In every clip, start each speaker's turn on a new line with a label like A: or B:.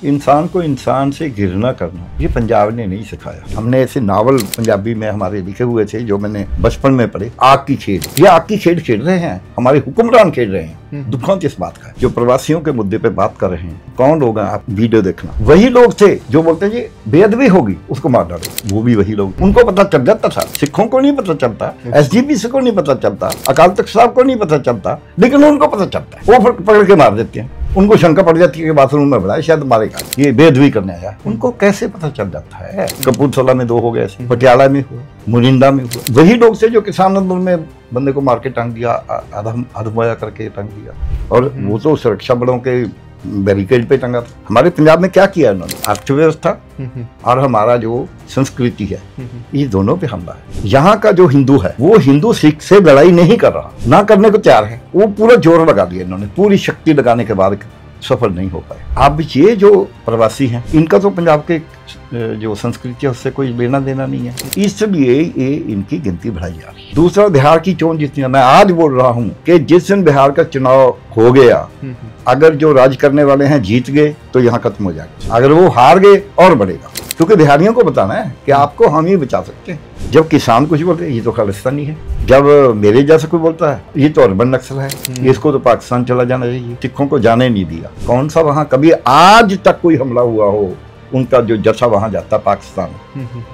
A: इंसान को इंसान से घृणा करना ये पंजाब ने नहीं सिखाया। हमने ऐसे नावल पंजाबी में हमारे लिखे हुए थे जो मैंने बचपन में पढ़े। आग की खेड, ये आग की खेड खेल रहे हैं, हमारे हुक्मरान खेल रहे हैं। दुखों किस बात का है? जो प्रवासियों के मुद्दे पे बात कर रहे हैं, कौन लोग हैं? आप वीडियो देखना, वही लोग थे जो बोलते जी बेअदबी होगी उसको मार डालो। वो भी वही लोग, उनको पता चल जाता था। सिखों को नहीं पता चलता, SGPC को नहीं पता चलता, अकाल तख्त साहब को नहीं पता चलता, लेकिन उनको पता चलता है। वो पकड़ के मार देते हैं। उनको शंका पड़ जाती है कि बाथरूम में बड़ा शायद मारेगा, ये बेअदबी करने आया। उनको कैसे पता चल जाता है? कपूरथला में 2 हो गए, पटियाला में हुआ, मुरिंदा में हुआ। वही लोग से जो किसान आंदोलन में बंदे को मार के टांग दिया, अधमोया करके टांग दिया, और वो तो सुरक्षा बलों के बैरिकेड पे टंगा था। हमारे पंजाब में क्या किया उन्होंने? अर्थव्यवस्था और हमारा जो संस्कृति है, ये दोनों पे हमला है। यहाँ का जो हिंदू है वो हिंदू सिख से लड़ाई नहीं कर रहा, ना करने को तैयार है। वो पूरा जोर लगा दिया इन्होंने, पूरी शक्ति लगाने के बाद सफल नहीं हो पाए। अब ये जो प्रवासी हैं, इनका तो पंजाब के जो संस्कृति है उससे कोई लेना देना नहीं है, इसलिए ये इनकी गिनती बढ़ाई जा रही है। दूसरा, बिहार की चोन जितनी, मैं आज बोल रहा हूँ कि जिस दिन बिहार का चुनाव हो गया, अगर जो राज करने वाले हैं जीत गए तो यहाँ खत्म हो जाएगा। अगर वो हार गए और बढ़ेगा, क्योंकि बिहारियों को बताना है कि आपको हम ही बचा सकते हैं। जब किसान कुछ बोलते हैं ये तो खालिस्तानी है, जब मेरे जैसा कोई बोलता है ये तो अर्बन नक्सल है, इसको तो पाकिस्तान चला जाना चाहिए, सिखों को जाने नहीं दिया। कौन सा वहाँ कभी आज तक कोई हमला हुआ हो उनका जो जैसा वहां जाता पाकिस्तान,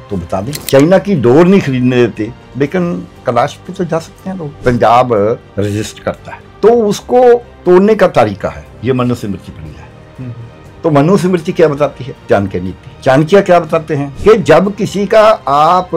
A: तो बता दें। चाइना की डोर नहीं खरीदने देते, लेकिन कैलाश पे तो जा सकते हैं लोग। पंजाब रजिस्ट करता है तो उसको तोड़ने का तरीका है, ये मनुस्मृति पढ़ी है। तो मनुस्मृति क्या बताती है? चाणक्य नीति। चाणक्य क्या बताते हैं कि जब किसी का आप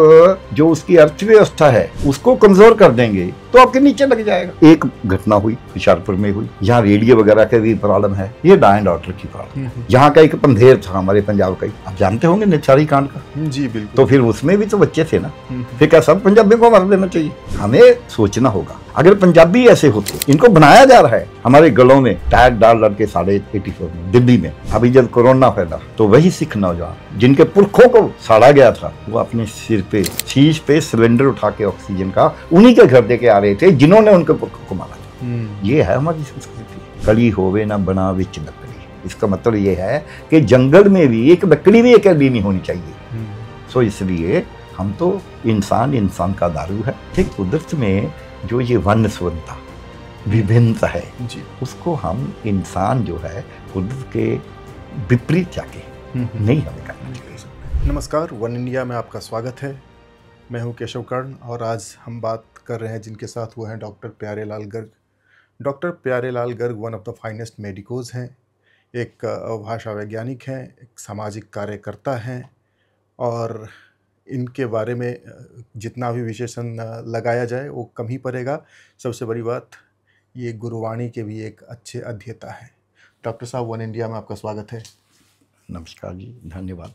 A: जो उसकी अर्थव्यवस्था है उसको कमजोर कर देंगे तो आपके नीचे लग जाएगा। एक घटना हुई हुशियारपुर में हुई, यहाँ रेडियो वगैरह के भी प्रॉब्लम है, ये लॉ एंड ऑर्डर की प्रॉब्लम। यहाँ का एक पंधेर था हमारे पंजाब का ही, आप जानते होंगे निथारी कांड का।
B: जी बिल्कुल।
A: तो फिर उसमें भी तो बच्चे थे ना, फिर क्या सब पंजाबियों को मार देना चाहिए? हमें सोचना होगा। अगर पंजाबी ऐसे होते, इनको बनाया जा रहा है हमारे गलों में टायर डाल डाल के 84 में दिल्ली में। अभी जब कोरोना फैला तो वही सिख नौजवान जिनके पुरखों को साड़ा गया था, वो अपने सिर पे शीश पे सिलेंडर उठा के ऑक्सीजन का उन्हीं के घर दे के आ रहे थे जिन्होंने उनके पुरखों को मारा था। ये है हमारी संस्कृति। कली होवे ना बना विच लकड़ी। इसका मतलब ये है कि जंगल में भी एक लकड़ी भी अकेली नहीं होनी चाहिए। सो इसलिए हम तो इंसान का दारू है। ठीक कुदरत में जो ये वन्यसुवनता विभिन्नता है जी, उसको हम इंसान जो है कुदरत के विपरीत जाके नहीं हमें करना चाहिए।
B: नमस्कार, वन इंडिया में आपका स्वागत है। मैं हूं केशव कर्ण और आज हम बात कर रहे हैं जिनके साथ वो हैं doctor Pyarelal Garg. Doctor Pyarelal Garg one of the finest medicos हैं, एक भाषा वैज्ञानिक हैं, एक सामाजिक कार्यकर्ता हैं, और इनके बारे में जितना भी विशेषण लगाया जाए वो कम ही पड़ेगा। सबसे बड़ी बात, ये गुरुवाणी के भी एक अच्छे अध्येता हैं। डॉक्टर साहब, वन इंडिया में आपका स्वागत है।
A: नमस्कार जी, धन्यवाद।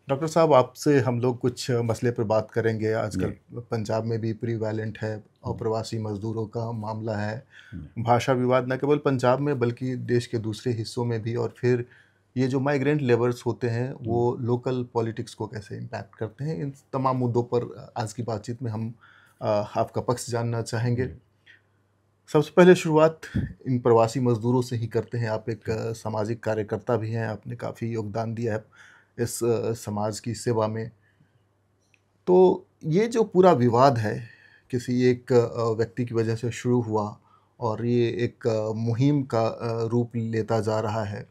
B: डॉक्टर साहब, आपसे हम लोग कुछ मसले पर बात करेंगे। आजकल पंजाब में भी प्रीवैलेंट है और प्रवासी मजदूरों का मामला है। भाषा विवाद न केवल पंजाब में बल्कि देश के दूसरे हिस्सों में भी, और फिर ये जो माइग्रेंट लेबर्स होते हैं वो लोकल पॉलिटिक्स को कैसे इम्पैक्ट करते हैं। इन तमाम मुद्दों पर आज की बातचीत में हम आपका पक्ष जानना चाहेंगे। सबसे पहले शुरुआत इन प्रवासी मजदूरों से ही करते हैं। आप एक सामाजिक कार्यकर्ता भी हैं, आपने काफ़ी योगदान दिया है इस समाज की सेवा में। तो ये जो पूरा विवाद है किसी एक व्यक्ति की वजह से शुरू हुआ और ये एक मुहिम का रूप लेता जा रहा है,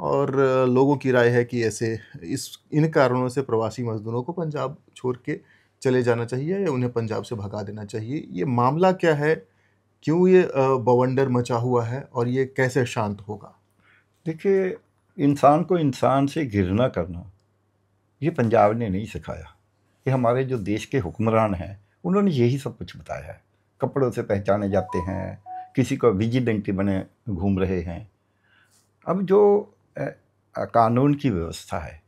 B: और लोगों की राय है कि ऐसे इन कारणों से प्रवासी मजदूरों को पंजाब छोड़ के चले जाना चाहिए या उन्हें पंजाब से भगा देना चाहिए। ये मामला क्या है, क्यों ये बवंडर मचा हुआ है और ये कैसे शांत होगा?
A: देखिए, इंसान को इंसान से घृणा करना ये पंजाब ने नहीं सिखाया। ये हमारे जो देश के हुक्मरान हैं उन्होंने यही सब कुछ बताया है। कपड़ों से पहचाने जाते हैं, किसी को विजिलेंटी बने घूम रहे हैं। अब जो कानून की व्यवस्था है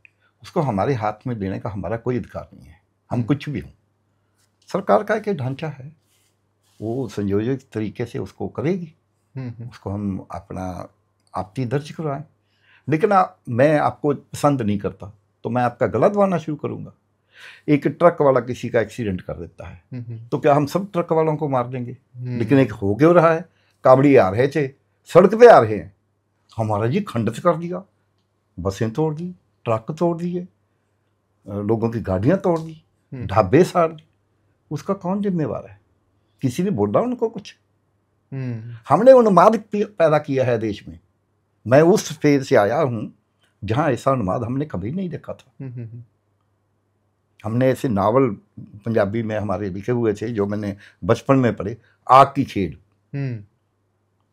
A: उसको हमारे हाथ में देने का हमारा कोई अधिकार नहीं है। हम कुछ भी हों, सरकार का एक ढांचा है, वो संयोजित तरीके से उसको करेगी। उसको हम अपना आपत्ति दर्ज करवाएं। लेकिन मैं आपको पसंद नहीं करता तो मैं आपका गला दबाना शुरू करूंगा। एक ट्रक वाला किसी का एक्सीडेंट कर देता है तो क्या हम सब ट्रक वालों को मार देंगे? लेकिन एक हो क्यों रहा है, कावड़ी आ रहे थे, सड़क पे आ रहे हैं, हमारा जी खंडित कर दिया, बसें तोड़ दी, ट्रक तोड़ दिए, लोगों की गाड़ियां तोड़ दी, ढाबे साड़ दी। उसका कौन जिम्मेवार है? किसी ने बोला उनको कुछ? हमने उन्माद पैदा किया है देश में। मैं उस फेज से आया हूं जहां ऐसा उन्माद हमने कभी नहीं देखा था। हमने ऐसे नावल पंजाबी में हमारे लिखे हुए थे जो मैंने बचपन में पढ़े। आग की खेल,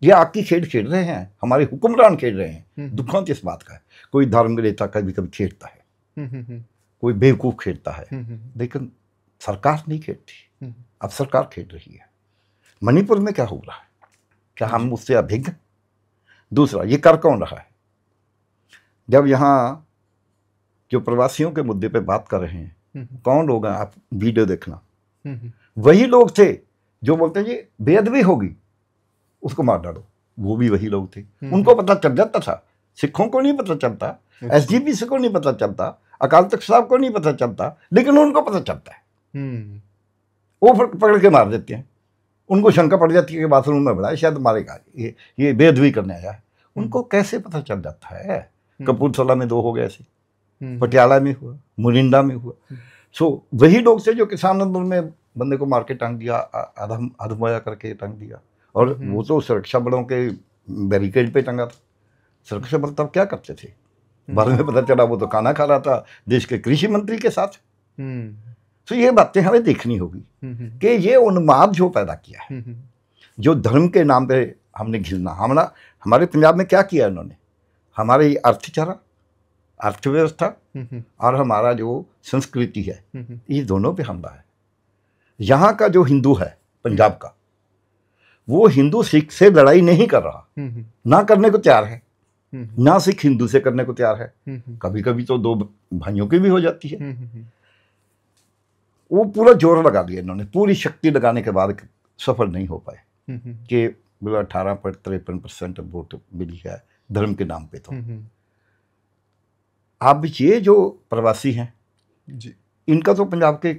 A: ये आग की खेल खेल रहे हैं, हमारे हुक्मरान खेल रहे हैं। दुखों इस बात का है, कोई धर्म नेता कभी कभी खेलता है, कोई बेवकूफ खेलता है, लेकिन सरकार नहीं खेलती। अब सरकार खेल रही है। मणिपुर में क्या हो रहा है? क्या हम उससे अभिज्ञ? दूसरा, ये कर कौन रहा है? जब यहाँ जो प्रवासियों के मुद्दे पे बात कर रहे हैं, कौन लोग हैं? आप वीडियो देखना, वही लोग थे जो बोलते हैं ये बेअदबी होगी, उसको मार डालो। वो भी वही लोग थे। उनको पता चल जाता था। सिखों को नहीं पता चलता, एसजीपीसी को नहीं पता चलता, अकाल तख्त साहब को नहीं पता चलता, लेकिन उनको पता चलता है। वो पकड़ के मार देते हैं। उनको शंका पड़ जाती है कि बाथरूम में बड़ा शायद मारेगा, ये बेअदबी करने आया है। उनको कैसे पता चल जाता है? कपूरथला में 2 हो गए ऐसे, पटियाला में हुआ, मुरिंडा में हुआ। सो वही लोग थे जो किसान आंदोलन में बंदे को मार के टांग दिया, अधमोया करके टांग दिया। और वो तो सुरक्षा बलों के बैरिकेड पे टंगा था। सुरक्षा बल तब क्या करते थे? बाद में पता चला वो तो खाना खा रहा था देश के कृषि मंत्री के साथ। तो ये बातें हमें देखनी होगी कि ये उन्माद जो पैदा किया है, जो धर्म के नाम पे हमने घिरना, हमारे पंजाब में क्या किया इन्होंने? हमारी अर्थव्यवस्था और हमारा जो संस्कृति है, ये दोनों पे हमला है। यहाँ का जो हिंदू है पंजाब का, वो हिंदू सिख से लड़ाई नहीं कर रहा, ना करने को तैयार है, ना सिख हिंदू से करने को तैयार है। कभी कभी तो 2 भाइयों की भी हो जाती है। वो पूरा जोर लगा दिया इन्होंने, पूरी शक्ति लगाने के बाद सफल नहीं हो पाए कि 18.53% वोट मिली है धर्म के नाम पे। तो अब ये जो प्रवासी हैं जी, इनका तो पंजाब के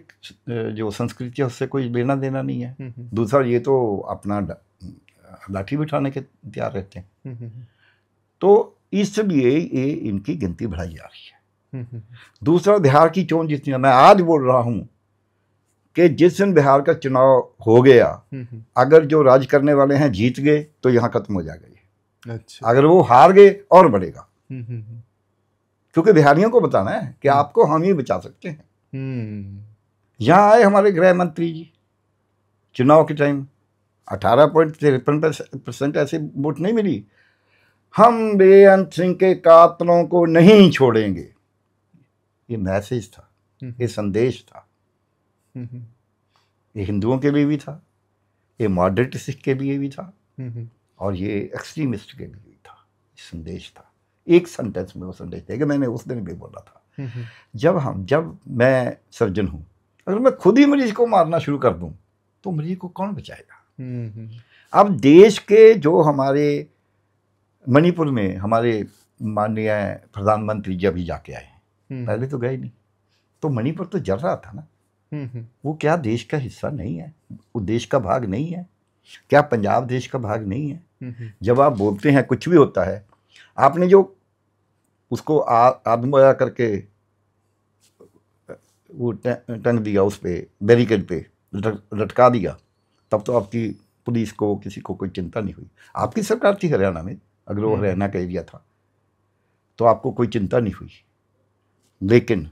A: जो संस्कृति है उससे कोई लेना देना नहीं है। दूसरा, ये तो अपना लाठी बिठाने के तैयार रहते हैं। तो इसलिए ये इनकी गिनती बढ़ाई जा रही है। दूसरा, बिहार की चोन जितनी, मैं आज बोल रहा हूं कि जिस दिन बिहार का चुनाव हो गया, अगर जो राज करने वाले हैं जीत गए तो यहाँ खत्म हो जाएगा। अच्छा। अगर वो हार गए और बढ़ेगा, क्योंकि बिहारियों को बताना है कि आपको हम ही बचा सकते हैं। यहाँ आए हमारे गृह मंत्री जी चुनाव के टाइम, 18.53% ऐसे वोट नहीं मिली। हम बेअंत सिंह के कातलों को नहीं छोड़ेंगे, ये मैसेज था, ये संदेश था। ये हिंदुओं के लिए भी था, ये मॉडरेट सिख के लिए भी था, और ये एक्सट्रीमिस्ट के लिए भी था। संदेश था, एक सेंटेंस में वो संदेश था कि मैंने उस दिन भी बोला था। जब मैं सर्जन हूं, अगर मैं खुद ही मरीज को मारना शुरू कर दूं तो मरीज को कौन बचाएगा? अब देश के जो हमारे मणिपुर में हमारे माननीय प्रधानमंत्री जी अभी जाके आए हैं, पहले तो गए नहीं, तो मणिपुर तो जल रहा था ना। वो क्या देश का हिस्सा नहीं है? वो देश का भाग नहीं है? क्या पंजाब देश का भाग नहीं है? जब आप बोलते हैं कुछ भी होता है, आपने जो उसको आदमोया करके वो टंग दिया, उस पे बैरिकेड पे लटका दिया, तब तो आपकी पुलिस को किसी को कोई चिंता नहीं हुई। आपकी सरकार थी हरियाणा में, अगर वो हरियाणा का एरिया था तो आपको कोई चिंता नहीं हुई। लेकिन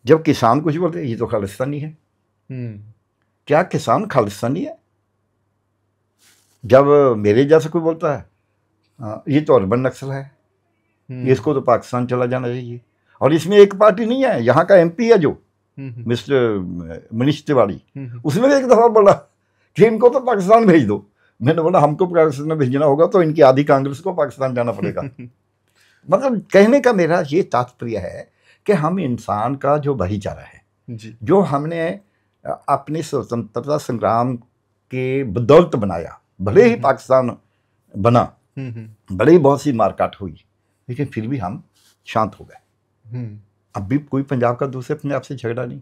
A: जब किसान कुछ बोलते ये तो खालिस्तानी है, क्या किसान खालिस्तानी है? जब मेरे जैसा कोई बोलता है ये तो अर्बन नक्सल है, इसको तो पाकिस्तान चला जाना चाहिए, और इसमें एक पार्टी नहीं है, यहाँ का एमपी है जो मिस्टर मनीष तिवारी, उसने एक दफा बोला कि इनको तो पाकिस्तान भेज दो। मैंने बोला हमको पाकिस्तान भेजना होगा तो इनकी आधी कांग्रेस को पाकिस्तान जाना पड़ेगा। मतलब कहने का मेरा ये तात्पर्य है कि हम इंसान का जो भाईचारा है जी, जो हमने अपने स्वतंत्रता संग्राम के बदौलत बनाया, भले ही पाकिस्तान बना, भले ही बहुत सी मारकाट हुई, लेकिन फिर भी हम शांत हो गए। अब भी कोई पंजाब का दूसरे पंजाब से झगड़ा नहीं।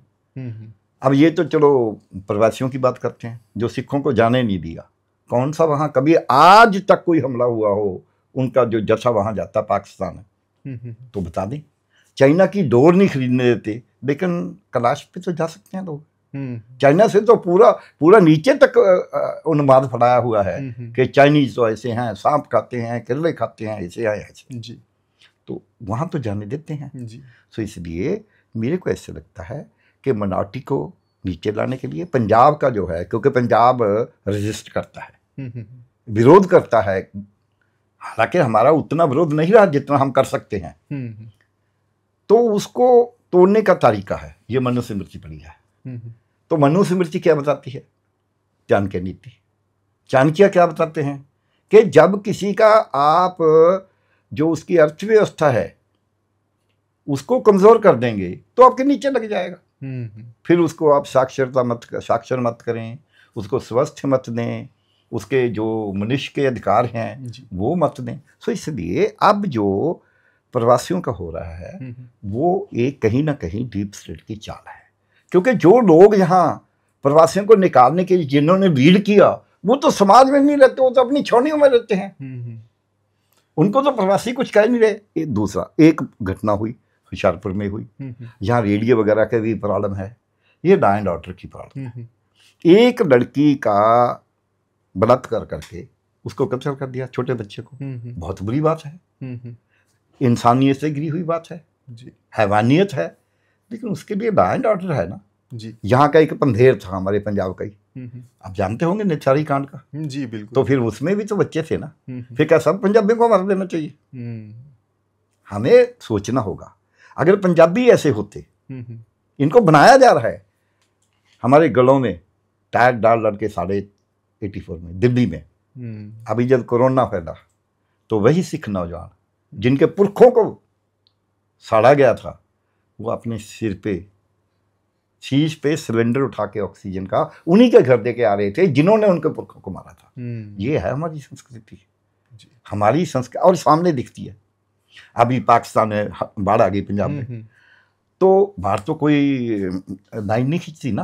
A: अब ये तो चलो प्रवासियों की बात करते हैं जो सिखों को जाने नहीं दिया। कौन सा वहाँ कभी आज तक कोई हमला हुआ हो उनका जो जत्था वहाँ जाता पाकिस्तान, तो बता दें। चाइना की डोर नहीं खरीदने देते, लेकिन कैलाश पे तो जा सकते हैं लोग। चाइना से तो पूरा पूरा नीचे तक उन्माद फैलाया हुआ है कि चाइनीज तो ऐसे हैं, सांप खाते हैं, केले खाते हैं, ऐसे हैं ऐसे जी। तो वहाँ तो जाने देते हैं जी। तो इसलिए मेरे को ऐसे लगता है कि मिनॉरिटी को नीचे लाने के लिए पंजाब का जो है, क्योंकि पंजाब रेजिस्ट करता है, विरोध करता है, हालांकि हमारा उतना विरोध नहीं रहा जितना हम कर सकते हैं, तो उसको तोड़ने का तरीका है ये मनुस्मृति पड़ी है। तो मनुस्मृति क्या बताती है? चाणक्य नीति। चाणक्य क्या बताते हैं कि जब किसी का आप जो उसकी अर्थव्यवस्था है उसको कमजोर कर देंगे तो आपके नीचे लग जाएगा। फिर उसको आप साक्षर मत करें, उसको स्वस्थ मत दें, उसके जो मनुष्य के अधिकार हैं वो मत दें। तो इसलिए अब जो प्रवासियों का हो रहा है वो एक कहीं ना कहीं डीप स्टेट की चाल है, क्योंकि जो लोग यहाँ प्रवासियों को निकालने के लिए जिन्होंने लीड किया वो तो समाज में नहीं रहते, वो तो अपनी छोनियों में रहते हैं, उनको तो प्रवासी कुछ कह नहीं रहे। दूसरा एक घटना हुई होशियारपुर में हुई, यहाँ रेडियो वगैरह का भी प्रॉब्लम है, ये लॉ एंड ऑर्डर की प्रॉब्लम है। एक लड़की का बलात्कार करके उसको कत्ल कर दिया, छोटे बच्चे को, बहुत बुरी बात है, इंसानियत से गिरी हुई बात है, हैवानियत है, लेकिन उसके लिए लॉ एंड ऑर्डर है ना जी। यहाँ का एक पंधेर था हमारे पंजाब का ही, आप जानते होंगे निथारी कांड का जी। बिल्कुल। तो फिर उसमें भी तो बच्चे थे ना, फिर क्या सब पंजाबियों को मार देना चाहिए? हमें सोचना होगा। अगर पंजाबी ऐसे होते, इनको बनाया जा रहा है, हमारे गलों में टायर डाल डाल के 84 में दिल्ली में, अभी जब कोरोना फैला तो वही सिख नौजवान जिनके पुरखों को साड़ा गया था वो अपने सिर पे शीश पे सिलेंडर उठा के ऑक्सीजन का उन्हीं के घर दे के आ रहे थे जिन्होंने उनके पुरखों को मारा था। ये है हमारी संस्कृति, हमारी संस्कृति और सामने दिखती है। अभी पाकिस्तान में बाढ़ आ गई पंजाब में, तो बाढ़ तो कोई लाइन नहीं खींचती ना,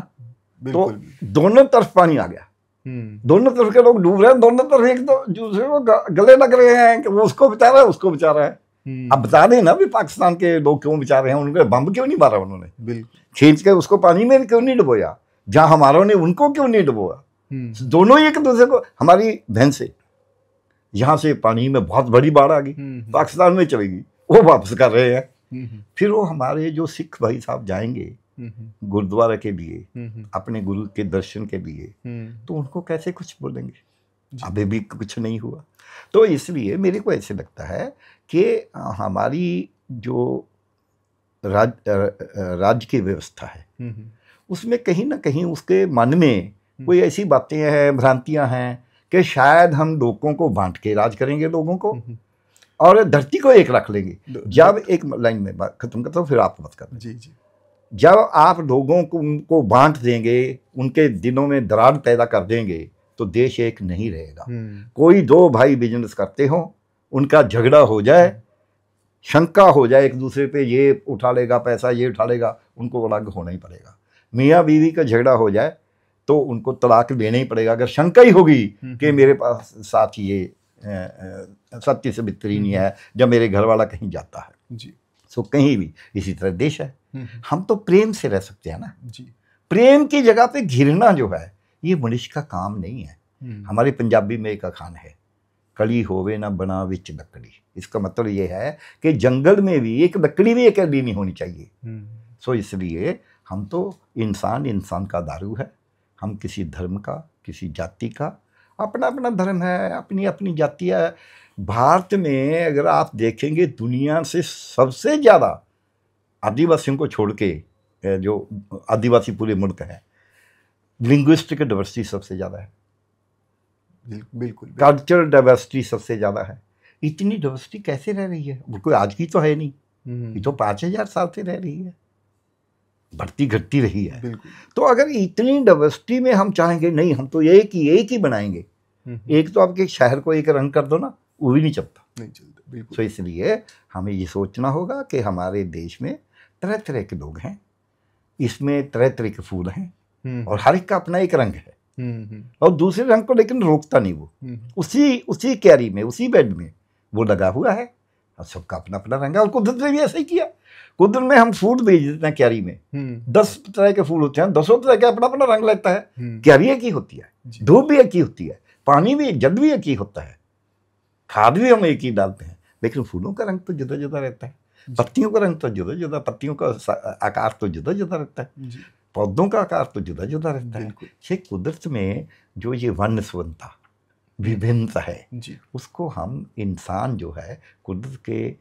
A: तो दोनों तरफ पानी आ गया, दोनों तरफ के लोग डूब रहे हैं, दोनों तरफ एक दूसरे को गले लग रहे हैं कि वो उसको बचा रहा है, उसको बचा रहा है। अब बता दें ना भी पाकिस्तान के लोग क्यों बचा रहे हैं, उनके बम क्यों नहीं मारा उन्होंने, बिल्कुल खींच के उसको पानी में क्यों नहीं डुबोया, जहां हमारों ने उनको क्यों नहीं डुबोया। दोनों एक दूसरे को, हमारी बहन से यहाँ से पानी में बहुत बड़ी बाढ़ आ गई, पाकिस्तान में चलेगी, वो वापस कर रहे हैं। फिर वो हमारे जो सिख भाई साहब जाएंगे गुरुद्वारा के लिए, अपने गुरु के दर्शन के लिए, तो उनको कैसे कुछ बोलेंगे? अभी भी कुछ नहीं हुआ। तो इसलिए मेरे को ऐसे लगता है कि हमारी जो राज्य की व्यवस्था है उसमें कहीं ना कहीं उसके मन में कोई ऐसी बातें हैं, भ्रांतियां हैं कि शायद हम लोगों को बांट के राज करेंगे, लोगों को, और धरती को एक रख लेंगे। जब एक लाइन में बात खत्म करता हूँ, फिर आप बात करना जी जी। जब आप लोगों को उनको बांट देंगे, उनके दिलों में दरार पैदा कर देंगे, तो देश एक नहीं रहेगा। कोई दो भाई बिजनेस करते हो, उनका झगड़ा हो जाए, शंका हो जाए एक दूसरे पे, ये उठा लेगा पैसा, ये उठा लेगा, उनको अलग होना ही पड़ेगा। मियाँ बीवी का झगड़ा हो जाए तो उनको तलाक देना ही पड़ेगा, अगर शंका ही होगी कि मेरे पास साथ ये सत्य से बेहतरीन है जब मेरे घर वाला कहीं जाता है जी। सो कहीं भी इसी तरह देश है, हम तो प्रेम से रह सकते हैं ना जी। प्रेम की जगह पे घिरना जो है ये मनुष्य का काम नहीं है। हमारे पंजाबी में एक अखान है, कली होवे ना बना विच लकड़ी। इसका मतलब ये है कि जंगल में भी एक लकड़ी भी अकेली नहीं होनी चाहिए। सो इसलिए हम तो इंसान का दारू है, हम किसी धर्म का, किसी जाति का, अपना अपना धर्म है, अपनी अपनी जाति है। भारत में अगर आप देखेंगे दुनिया से सबसे ज़्यादा आदिवासियों को छोड़ के, जो आदिवासी पूरे मुल्क है, लिंग्विस्टिक डाइवर्सिटी सबसे ज़्यादा है, बिल्कुल कल्चरल डाइवर्सिटी सबसे ज़्यादा है। इतनी डाइवर्सिटी कैसे रह रही है? वो कोई आज की तो है नहीं, ये तो 5000 साल से रह रही है, बढ़ती घटती रही है। तो अगर इतनी डाइवर्सिटी में हम चाहेंगे नहीं हम तो एक ही बनाएंगे, एक तो आपके शहर को एक रंग कर दो ना, वो भी नहीं चलता। तो इसलिए हमें ये सोचना होगा कि हमारे देश में तरह तरह के लोग हैं, इसमें तरह तरह के फूल हैं, और हर एक का अपना एक रंग है, और दूसरे रंग को लेकिन रोकता नहीं वो, उसी क्यारी में, उसी बेड में वो लगा हुआ है। और सबका अपना अपना रंग है, और कुदरत ने भी ऐसा ही किया। कुदरत में हम फूल भेज देते हैं क्यारी में, 10 तरह के फूल होते हैं, 10 तरह का अपना अपना रंग लगता है। क्यारी एक ही होती है, धूप भी एक ही होती है, पानी भी, जल भी एक ही होता है, खाद भी हम एक ही डालते हैं, लेकिन फूलों का रंग तो जुदा जुदा रहता है, पत्तियों का रंग तो जुदा जुदा, पत्तियों का आकार तो जुदा जुदा रहता है, पौधों का आकार तो जुदा जुदा रहता है। ये कुदरत में जो ये वन्यसुवनता, विभिन्नता है, उसको हम इंसान जो है कुदरत के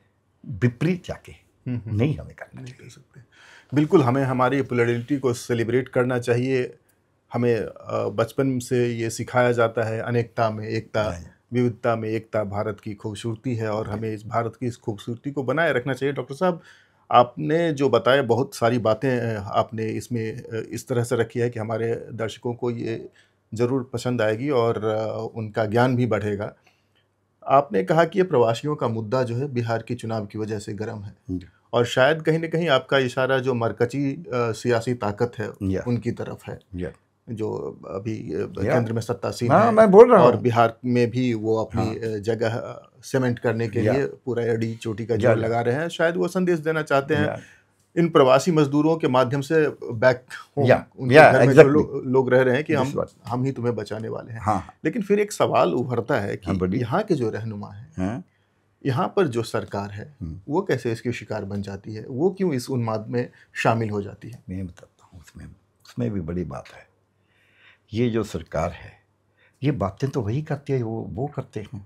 A: विपरीत जाके नहीं हमें करना नहीं कर सकते।
B: बिल्कुल, हमें हमारी प्लुरलिटी को सेलिब्रेट करना चाहिए। हमें बचपन से ये सिखाया जाता है, अनेकता में एकता, विविधता में एकता भारत की खूबसूरती है, और हमें इस भारत की इस खूबसूरती को बनाए रखना चाहिए। डॉक्टर साहब, आपने जो बताया, बहुत सारी बातें आपने इसमें इस तरह से रखी है कि हमारे दर्शकों को ये ज़रूर पसंद आएगी और उनका ज्ञान भी बढ़ेगा। आपने कहा कि ये प्रवासियों का मुद्दा जो है बिहार की चुनाव की वजह से गर्म है, और शायद कहीं न कहीं आपका इशारा जो मरकजी सियासी ताकत है उनकी तरफ है, जो अभी केंद्र में सत्तासीन है,
A: मैं बोल रहा हूँ,
B: और बिहार में भी वो अपनी जगह सीमेंट करने के लिए पूरा एड़ी चोटी का जोर लगा रहे हैं। शायद वो संदेश देना चाहते हैं इन प्रवासी मजदूरों के माध्यम से बैक होम उनके घर में जो लोग रह रहे हैं कि हम ही तुम्हें बचाने वाले हैं। लेकिन फिर एक सवाल उभरता है कि यहाँ के जो रहनुमा हैं, यहाँ पर जो सरकार है, वो कैसे इसकी शिकार बन जाती है, वो क्यों इस उन्माद में शामिल हो जाती है?
A: मैं बताता हूँ, उसमें भी बड़ी बात है। ये जो सरकार है, ये बातें तो वही करती है वो करते हैं,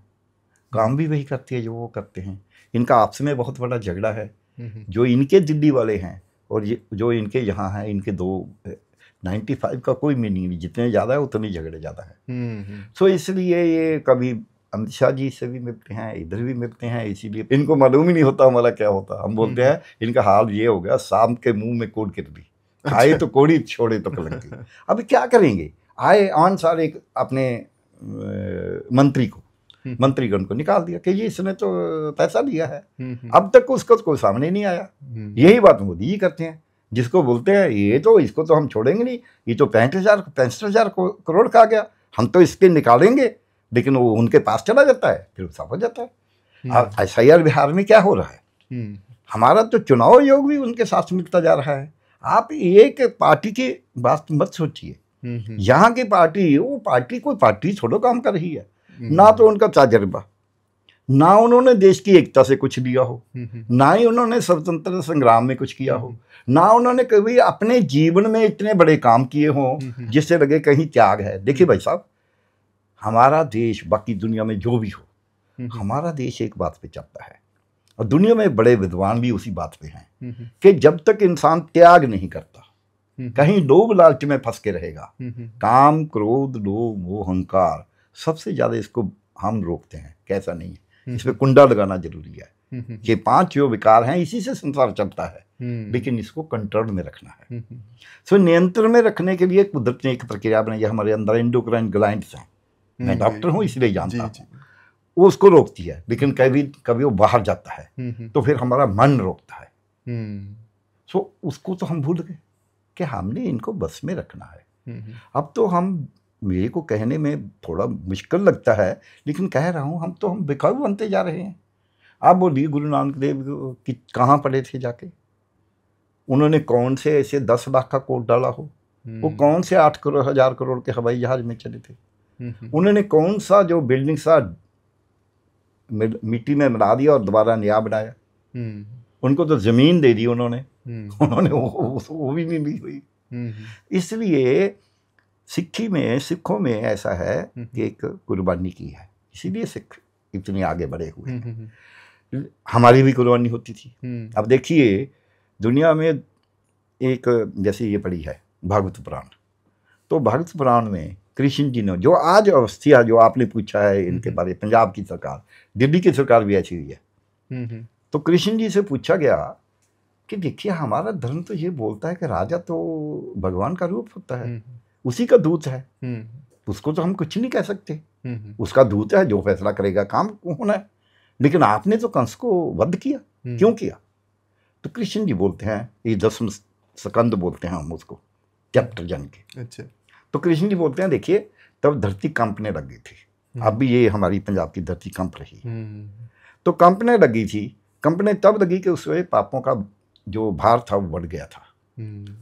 A: काम भी वही करती है जो वो करते हैं। इनका आपस में बहुत बड़ा झगड़ा है। जो इनके दिल्ली वाले हैं और ये जो इनके यहाँ हैं, इनके 95 का कोई मीनिंग नहीं, जितने ज़्यादा है उतने झगड़े ज़्यादा है। सो इसलिए ये कभी अमित शाह जी से भी मिलते हैं, इधर भी मिलते हैं, इसीलिए इनको मालूम ही नहीं होता हमारा क्या होता। हम बोलते हैं इनका हाल ये हो गया, शाम के मुंह में कोड़ गिर दी, खाए तो कोड़ी, छोड़े तो कलंकी। अब क्या करेंगे? आए अनुसार एक अपने मंत्रीगण को निकाल दिया कि ये इसने तो पैसा लिया है, अब तक उसको कोई सामने नहीं आया। यही बात मोदी जी करते हैं, जिसको बोलते हैं ये तो, इसको तो हम छोड़ेंगे नहीं, ये तो 65,000 करोड़ का आ गया, हम तो इसके निकालेंगे, लेकिन वो उनके पास चला जाता है, फिर साफ हो जाता है। ऐसा ही बिहार में क्या हो रहा है, हमारा तो चुनाव योग भी उनके साथ मिलता जा रहा है। आप एक पार्टी की बात मत सोचिए, यहाँ की पार्टी, वो पार्टी कोई पार्टी छोड़ो काम कर रही है, ना तो उनका तजुर्बा, ना उन्होंने देश की एकता से कुछ लिया हो, ना ही उन्होंने स्वतंत्रता संग्राम में कुछ किया हो, ना उन्होंने कभी अपने जीवन में इतने बड़े काम किए हों जिससे लगे कहीं त्याग है। देखिए भाई साहब, हमारा देश बाकी दुनिया में जो भी हो, हमारा देश एक बात पे चलता है, और दुनिया में बड़े विद्वान भी उसी बात पे हैं कि जब तक इंसान त्याग नहीं करता, कहीं लोभ लालच में फंस के रहेगा, काम, क्रोध, लोभ, मोह, अहंकार, सबसे ज्यादा इसको हम रोकते हैं। कैसा नहीं है, इस पे कुंडा लगाना जरूरी है। ये 5 जो विकार हैं, इसी से संसार चलता है, लेकिन इसको कंट्रोल में रखना है। सो नियंत्रण में रखने के लिए कुदरत ने एक प्रक्रिया बनाई है, हमारे अंदर एंडोक्राइन ग्लैंड्स हैं, मैं डॉक्टर हूँ इसलिए जानता हूँ, वो उसको रोकती है, लेकिन कभी वो बाहर जाता है तो फिर हमारा मन रोकता है। सो उसको तो हम भूल गए कि हमने इनको बस में रखना है। अब तो हम, मेरे को कहने में थोड़ा मुश्किल लगता है, लेकिन कह रहा हूँ, हम बिकाऊ बनते जा रहे हैं। आप बोलिए गुरु नानक देव कि कहाँ पढ़े थे जाके, उन्होंने कौन से ऐसे 10 लाख का कोट डाला हो, वो कौन से 8,000 करोड़ के हवाई जहाज में चले थे, उन्होंने कौन सा जो बिल्डिंग सा मिट्टी में मिला दिया और दोबारा नया बनाया, उनको तो जमीन दे दी उन्होंने वो भी नहीं ली हुई। इसलिए सिखों में ऐसा है कि एक कुर्बानी की है, इसीलिए सिख इतने आगे बढ़े हुए हैं। हमारी भी कुर्बानी होती थी। अब देखिए दुनिया में एक, जैसे ये पढ़ी है भागवत पुराण, तो भागवत पुराण में कृष्ण जी ने जो आज अवस्था जो आपने पूछा है इनके बारे, पंजाब की सरकार, दिल्ली की सरकार भी ऐसी हुई है, तो कृष्ण जी से पूछा गया कि देखिए हमारा धर्म तो ये बोलता है कि राजा तो भगवान का रूप होता है, उसी का दूत है, उसको तो हम कुछ नहीं कह सकते, उसका दूत है, जो फैसला करेगा काम होना है, लेकिन आपने तो कंस को वध किया, क्यों किया? तो कृष्ण जी बोलते हैं, ये 10 स्कंद बोलते हैं हम उसको, चैप्टर जन के। अच्छा। तो कृष्ण जी बोलते हैं देखिए तब धरती कंपने लग गई थी, अब भी ये हमारी पंजाब की धरती कंप रही, तो कंपनी लगी थी, कंपनी तब लगी कि उसमें पापों का जो भार था वो बढ़ गया था।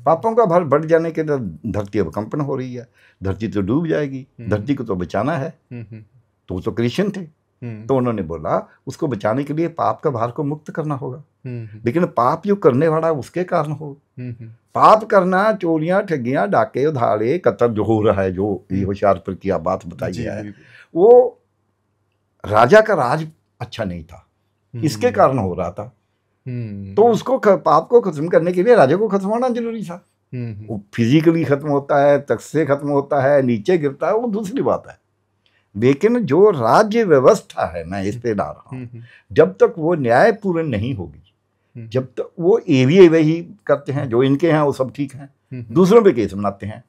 A: पापों का भार बढ़ जाने के लिए धरती अब कंपन हो रही है, धरती तो डूब जाएगी, धरती को तो बचाना है। तो वो तो क्रिश्चियन थे, तो उन्होंने बोला उसको बचाने के लिए पाप का भार को मुक्त करना होगा, लेकिन पाप जो करने वाला उसके कारण हो। पाप करना, चोरियां, ठगियां, डाके, उधारे, कत्ल जो हो रहा है, जो ये होशियारपुर की आप बात बताई है, वो राजा का राज अच्छा नहीं था, इसके कारण हो रहा था। तो उसको पाप को खत्म करने के लिए राजा को खत्म होना जरूरी था। वो फिजिकली खत्म होता है, तख्त से खत्म होता है, नीचे गिरता है, वो दूसरी बात है। लेकिन जो राज्य व्यवस्था है, मैं इस पे ला रहा हूँ, जब तक वो न्यायपूर्ण नहीं होगी, जब तक वो एवी वही करते हैं, जो इनके हैं वो सब ठीक हैं, दूसरों पे केस बनाते हैं,